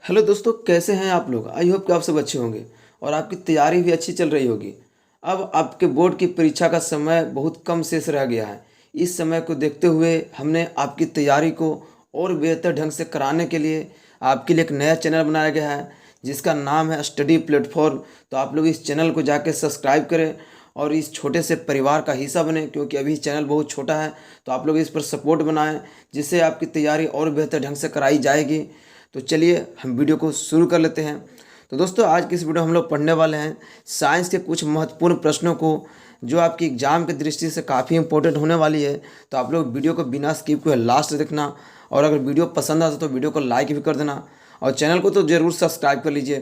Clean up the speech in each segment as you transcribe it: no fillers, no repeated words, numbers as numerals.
Hello दोस्तों, कैसे हैं आप लोग। आई होप कि आप सब अच्छे होंगे और आपकी तैयारी भी अच्छी चल रही होगी। अब आपके बोर्ड की परीक्षा का समय बहुत कम शेष रह गया है। इस समय को देखते हुए हमने आपकी तैयारी को और बेहतर ढंग से कराने के लिए आपके लिए एक नया चैनल बनाया गया है जिसका नाम है स्टडी प्लेटफॉर्म। तो आप लोग इस चैनल को जाके सब्सक्राइब करें और इस छोटे से परिवार का हिस्सा बने, क्योंकि अभी चैनल बहुत छोटा है। तो आप लोग इस पर सपोर्ट बनाएं जिससे आपकी तैयारी और बेहतर ढंग से कराई जाएगी। तो चलिए हम वीडियो को शुरू कर लेते हैं। तो दोस्तों, आज की इस वीडियो में हम लोग पढ़ने वाले हैं साइंस के कुछ महत्वपूर्ण प्रश्नों को, जो आपकी एग्जाम की दृष्टि से काफ़ी इंपॉर्टेंट होने वाली है। तो आप लोग वीडियो को बिना स्किप किए लास्ट देखना, और अगर वीडियो पसंद आता तो वीडियो को लाइक भी कर देना और चैनल को तो ज़रूर सब्सक्राइब कर लीजिए,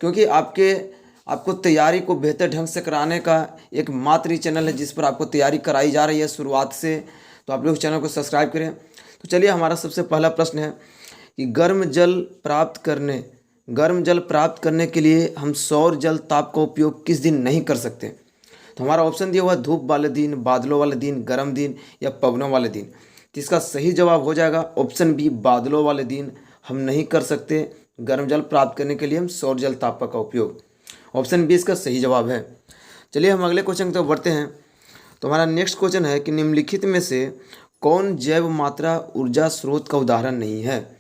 क्योंकि आपको तैयारी को बेहतर ढंग से कराने का एक मात्र ही चैनल है जिस पर आपको तैयारी कराई जा रही है शुरुआत से। तो आप लोग चैनल को सब्सक्राइब करें। तो चलिए, हमारा सबसे पहला प्रश्न है कि गर्म जल प्राप्त करने के लिए हम सौर जल ताप का उपयोग किस दिन नहीं कर सकते। तो हमारा ऑप्शन दिया हुआ है धूप वाले दिन, बादलों वाले दिन, गर्म दिन या पवनों वाले दिन। तो इसका सही जवाब हो जाएगा ऑप्शन बी, बादलों वाले दिन हम नहीं कर सकते गर्म जल प्राप्त करने के लिए हम सौर जल ताप का उपयोग। ऑप्शन बी इसका सही जवाब है। चलिए हम अगले क्वेश्चन की तरफ बढ़ते हैं। तो हमारा नेक्स्ट क्वेश्चन है कि निम्नलिखित में से कौन जैव मात्रा ऊर्जा स्रोत का उदाहरण नहीं है।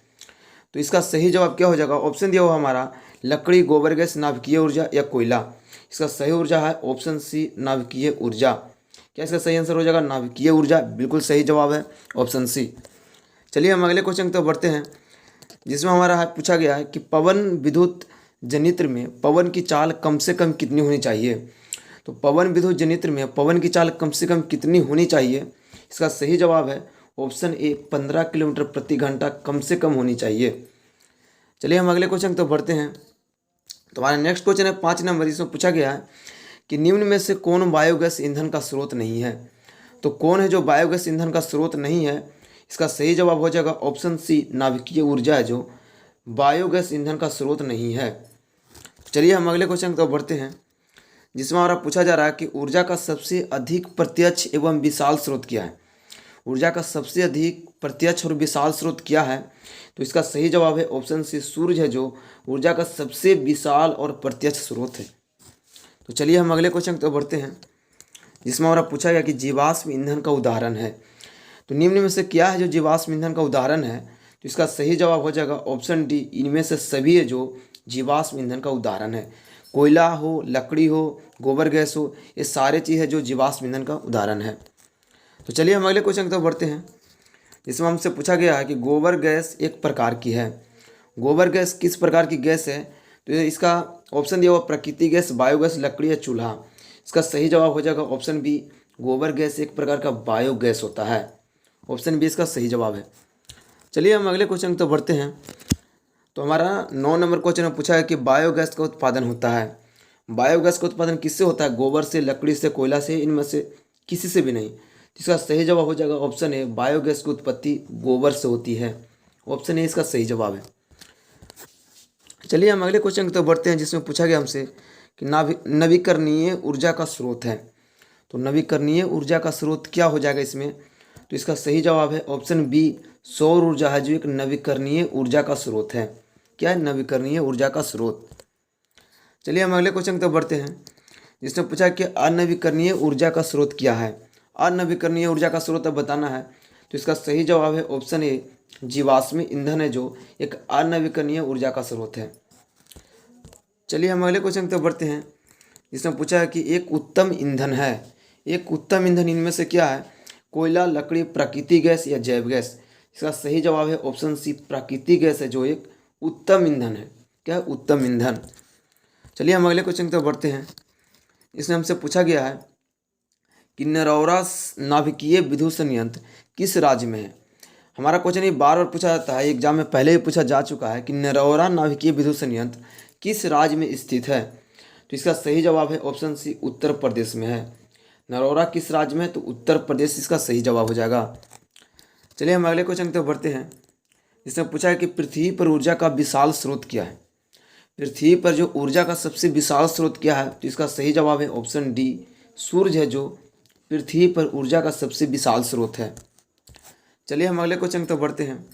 तो इसका सही जवाब क्या हो जाएगा। ऑप्शन दिया हुआ हमारा लकड़ी, गोबर गैस, नाभिकीय ऊर्जा या कोयला। इसका सही ऊर्जा है ऑप्शन सी, नाभिकीय ऊर्जा। क्या इसका सही आंसर हो जाएगा नाभिकीय ऊर्जा। बिल्कुल सही जवाब है ऑप्शन सी। चलिए हम अगले क्वेश्चन तो बढ़ते हैं, जिसमें हमारा पूछा गया है कि पवन विद्युत जनित्र में पवन की चाल कम से कम कितनी होनी चाहिए। तो पवन विद्युत जनित्र में पवन की चाल कम से कम कितनी होनी चाहिए। इसका सही जवाब है ऑप्शन ए, 15 किलोमीटर प्रति घंटा कम से कम होनी चाहिए। चलिए हम अगले क्वेश्चन तो बढ़ते हैं। तो हमारा नेक्स्ट क्वेश्चन है 5 नंबर, जिसमें पूछा गया है कि निम्न में से कौन बायोगैस ईंधन का स्रोत नहीं है। तो कौन है जो बायोगैस ईंधन का स्रोत नहीं है। इसका सही जवाब हो जाएगा ऑप्शन सी, नाभिकीय ऊर्जा है जो बायोगैस ईंधन का स्रोत नहीं है। चलिए हम अगले क्वेश्चन तो बढ़ते हैं, जिसमें हमारा पूछा जा रहा है कि ऊर्जा का सबसे अधिक प्रत्यक्ष एवं विशाल स्रोत क्या है। ऊर्जा का सबसे अधिक प्रत्यक्ष और विशाल स्रोत क्या है। तो इसका सही जवाब है ऑप्शन सी, सूर्य है जो ऊर्जा का सबसे विशाल और प्रत्यक्ष स्रोत है। तो चलिए हम अगले क्वेश्चन तो बढ़ते हैं, जिसमें हमारा पूछा गया कि जीवाश्म ईंधन का उदाहरण है। तो निम्न में से क्या है जो जीवाश्म ईंधन का उदाहरण है। तो इसका सही जवाब हो जाएगा ऑप्शन डी, इनमें से सभी है जो जीवाश्म ईंधन का उदाहरण है। कोयला हो, लकड़ी हो, गोबर गैस हो, ये सारे चीज़ है जो जीवाश्म ईंधन का उदाहरण है। तो चलिए हम अगले क्वेश्चन की तरफ बढ़ते हैं, जिसमें हमसे पूछा गया है कि गोबर गैस एक प्रकार की है। गोबर गैस किस प्रकार की गैस है। तो इसका ऑप्शन दिया हुआ प्राकृतिक गैस, बायोगैस, लकड़ी या चूल्हा। इसका सही जवाब हो जाएगा ऑप्शन बी, गोबर गैस एक प्रकार का बायोगैस होता है। ऑप्शन बी इसका सही जवाब है। चलिए हम अगले क्वेश्चन की तरफ बढ़ते हैं। तो हमारा 9 नंबर क्वेश्चन में पूछा है कि बायोगैस का उत्पादन होता है। बायोगैस का उत्पादन किससे होता है। गोबर से, लकड़ी से, कोयला से, इनमें से किसी से भी नहीं। इसका सही जवाब हो जाएगा ऑप्शन ए, बायोगैस की उत्पत्ति गोबर से होती है। ऑप्शन ए इसका सही जवाब है। चलिए हम अगले क्वेश्चन की तरफ बढ़ते हैं, जिसमें पूछा गया हमसे कि नवीकरणीय ऊर्जा का स्रोत है। तो नवीकरणीय ऊर्जा का स्रोत क्या हो जाएगा इसमें। तो इसका सही जवाब है ऑप्शन बी, सौर ऊर्जा है जो एक नवीकरणीय ऊर्जा का स्रोत है। क्या है, नवीकरणीय ऊर्जा का स्रोत। चलिए हम अगले क्वेश्चन की तरफ बढ़ते हैं, जिसमें पूछा कि अनवीकरणीय ऊर्जा का स्रोत क्या है। अनवीकरणीय ऊर्जा का स्रोत अब बताना है। तो इसका सही जवाब है ऑप्शन ए, जीवाश्म ईंधन है जो एक अनवीकरणीय ऊर्जा का स्रोत है। चलिए हम अगले क्वेश्चन की तरफ बढ़ते हैं, जिसमें पूछा है कि एक उत्तम ईंधन है। एक उत्तम ईंधन इनमें से क्या है। कोयला, लकड़ी, प्राकृतिक गैस या जैव गैस। इसका सही जवाब है ऑप्शन सी, प्राकृतिक गैस है जो एक उत्तम ईंधन है। क्या है, उत्तम ईंधन। चलिए हम अगले क्वेश्चन की तरफ बढ़ते हैं। इसमें हमसे पूछा गया है कि नरौरा नाभिकीय विद्युत संयंत्र किस राज्य में है। हमारा क्वेश्चन ये बार बार पूछा जाता है, एग्जाम में पहले भी पूछा जा चुका है कि नरौरा नाभिकीय विद्युत संयंत्र किस राज्य में स्थित है। तो इसका सही जवाब है ऑप्शन सी, उत्तर प्रदेश में है। नरौरा किस राज्य में है। तो उत्तर प्रदेश इसका सही जवाब हो जाएगा। चलिए हम अगले क्वेश्चन की तरफ बढ़ते हैं, जिसमें पूछा है कि पृथ्वी पर ऊर्जा का विशाल स्रोत क्या है। पृथ्वी पर जो ऊर्जा का सबसे विशाल स्रोत क्या है। तो इसका सही जवाब है ऑप्शन डी, सूर्य है जो पृथ्वी पर ऊर्जा का सबसे विशाल स्रोत है। चलिए हम अगले क्वेश्चन की तरफ बढ़ते हैं,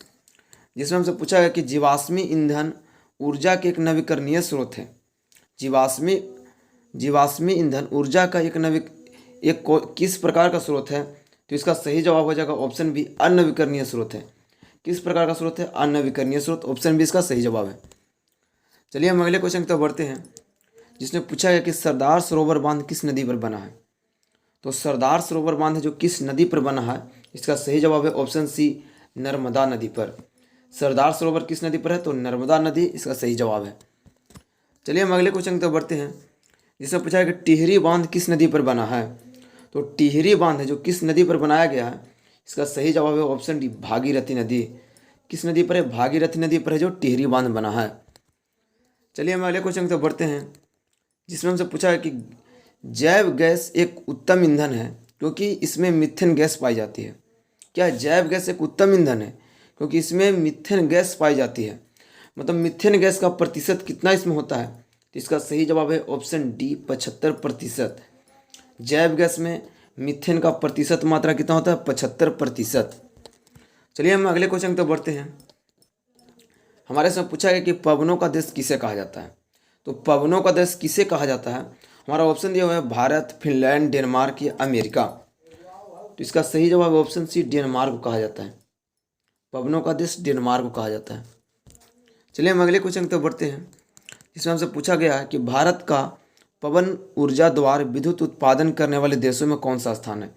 जिसमें हमसे पूछा गया कि जीवाश्मी ईंधन ऊर्जा के एक नवीकरणीय स्रोत है। जीवाश्मी जीवाश्मी ईंधन ऊर्जा का किस प्रकार का स्रोत है? तो इसका सही जवाब हो जाएगा ऑप्शन बी, अनवीकरणीय स्रोत है। किस प्रकार का स्रोत है? अनवीकरणीय स्रोत। ऑप्शन बी इसका सही जवाब है। चलिए हम अगले क्वेश्चन की तरफ बढ़ते हैं, जिसमें पूछा गया कि सरदार सरोवर बांध किस नदी पर बना है? तो सरदार सरोवर बांध जो किस नदी पर बना है, इसका सही जवाब है ऑप्शन सी, नर्मदा नदी पर। सरदार सरोवर किस नदी पर है? तो नर्मदा नदी इसका सही जवाब है। चलिए हम अगले क्वेश्चन की तरफ बढ़ते हैं, जिसमें पूछा है कि टिहरी बांध किस नदी पर बना है? तो टिहरी बांध है जो किस नदी पर बनाया गया है, इसका सही जवाब है ऑप्शन डी, भागीरथी नदी। किस नदी पर है? भागीरथी नदी पर है जो टिहरी बांध बना है। चलिए हम अगले क्वेश्चन की तरफ बढ़ते हैं, जिसमें हमसे पूछा है कि जैव गैस एक उत्तम ईंधन है क्योंकि इसमें मीथेन गैस पाई जाती है। क्या जैव गैस एक उत्तम ईंधन है क्योंकि इसमें मीथेन गैस पाई जाती है? मतलब मीथेन गैस का प्रतिशत कितना इसमें होता है? तो इसका सही जवाब है ऑप्शन डी, 75%। जैव गैस में मीथेन का प्रतिशत मात्रा कितना होता है? 75%। चलिए हम अगले क्वेश्चन की तरफ बढ़ते हैं। हमारे से पूछा गया कि पवनों का देश किसे कहा जाता है? तो पवनों का देश किसे कहा जाता है? हमारा ऑप्शन दिया हुआ है भारत, फिनलैंड, डेनमार्क या अमेरिका। तो इसका सही जवाब ऑप्शन सी, डेनमार्क को कहा जाता है। पवनों का देश डेनमार्क को कहा जाता है। चलिए हम अगले क्वेश्चन की तरफ बढ़ते हैं, जिसमें हमसे पूछा गया है कि भारत का पवन ऊर्जा द्वार विद्युत उत्पादन करने वाले देशों में कौन सा स्थान है?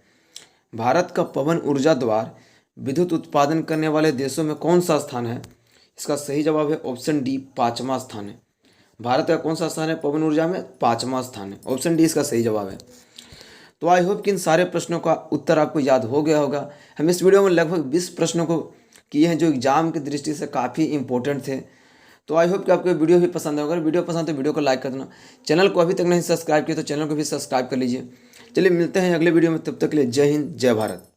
भारत का पवन ऊर्जा द्वार विद्युत उत्पादन करने वाले देशों में कौन सा स्थान है? इसका सही जवाब है ऑप्शन डी, 5वां स्थान है। भारत का कौन सा स्थान है पवन ऊर्जा में? 5वां स्थान है। ऑप्शन डी इसका सही जवाब है। तो आई होप कि इन सारे प्रश्नों का उत्तर आपको याद हो गया होगा। हम इस वीडियो में लगभग 20 प्रश्नों को किए हैं जो एग्जाम की दृष्टि से काफ़ी इंपॉर्टेंट थे। तो आई होप कि आपको वीडियो भी पसंद होगा। अगर वीडियो पसंद तो वीडियो को लाइक कर देना। चैनल को अभी तक नहीं सब्सक्राइब किया तो चैनल को भी सब्सक्राइब कर लीजिए। चलिए मिलते हैं अगले वीडियो में, तब तक के लिए जय हिंद, जय भारत।